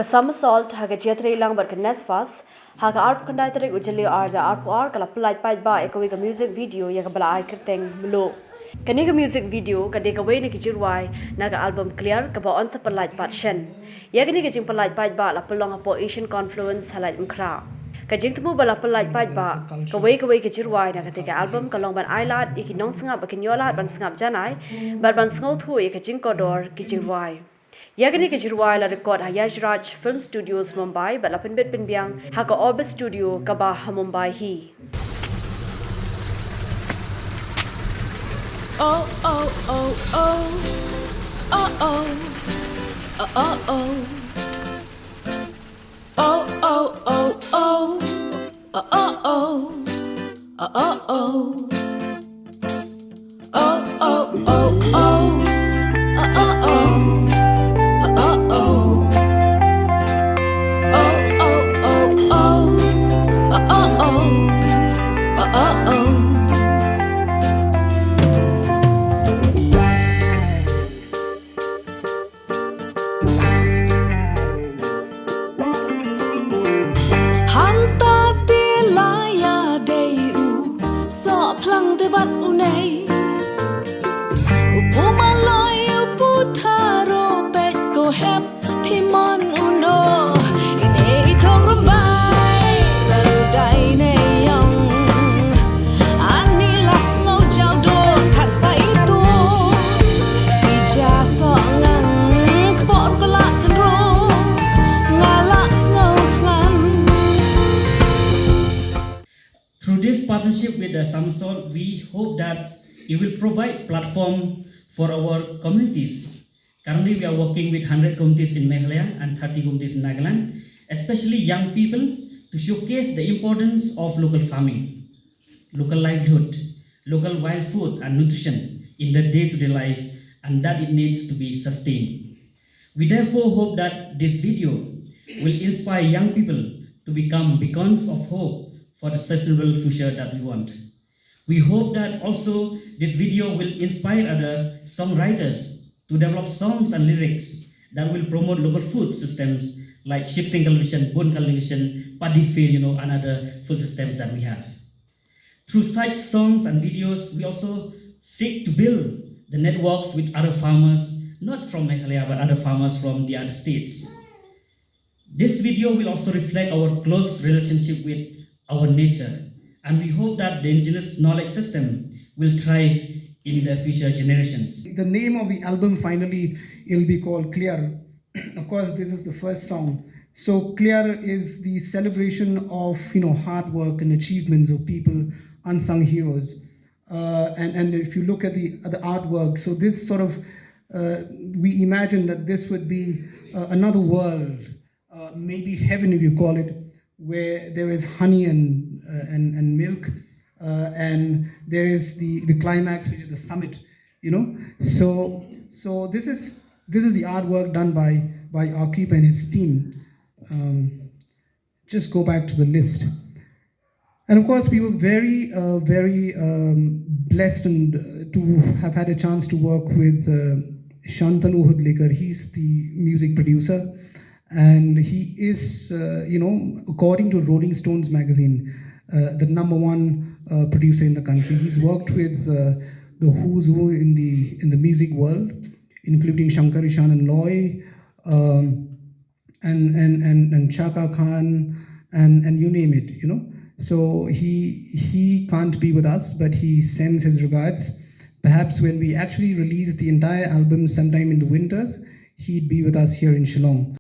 Kasama salt haga jetre lang bar kanes fas haga arp kandai tere ujali arja arp ar kala pelai pai ba ekowi ka music video ya ka bala ai kerteng Mluh. Kani ka music video ka de ka we ni kijirwai naga album Kliar ka ba on sa pelai pat shen. Ya kani ka jing pelai pai ba la pelong apo Asian confluence halai mkra. Ka jing temu bala pelai pai ba ka we kijirwai naga te ka album ka long ban ailat iki nong sngap ba kinyolat ban sngap janai ban sngau thu ya ka jing kodor kijirwai. Yagani kejirwai la record Hayajraj Film Studios Mumbai but lapin bit pinbiang haka Orbit Studio Kabah Mumbai hi. Oh oh oh oh oh oh oh oh oh oh oh oh oh oh oh oh oh Bat unai upu maloi upu tharo pet go hep pimon uno ine itong rumbai baru dai ne yong ani las ngau jau do khat sa itu ija so ngang kpon ko la kan ro ngalak ngau than. Through this partnership with the Samsol, we hope that it will provide platform for our communities. Currently, we are working with 100 communities in Meghalaya and 30 communities in Nagaland, especially young people, to showcase the importance of local farming, local livelihood, local wild food and nutrition in the day-to-day life, and that it needs to be sustained. We therefore hope that this video will inspire young people to become beacons of hope for the sustainable future that we want. We hope that also this video will inspire other songwriters to develop songs and lyrics that will promote local food systems like shifting cultivation, bone cultivation, paddy field, and other food systems that we have. Through such songs and videos, we also seek to build the networks with other farmers, not from Meghalaya, but other farmers from the other states. This video will also reflect our close relationship with our nature, and we hope that the indigenous knowledge system will thrive in the future generations. The name of the album finally will be called Kliar. Of course, this is the first song. So Kliar is the celebration of hard work and achievements of people, unsung heroes. And if you look at the artwork, so this sort of we imagine that this would be another world, maybe heaven if you call it, where there is honey and milk, and there is the climax, which is the summit, So this is the artwork done by Akib and his team. Just go back to the list, and of course we were very blessed and to have had a chance to work with Shantanu Hudlikar. He's the music producer. And he is, according to Rolling Stones magazine, the #1 producer in the country. He's worked with the who's who in the music world, including Shankar Ishan and Loy, and Chaka Khan, and you name it. So he can't be with us, but he sends his regards. Perhaps when we actually release the entire album sometime in the winters, he'd be with us here in Shillong.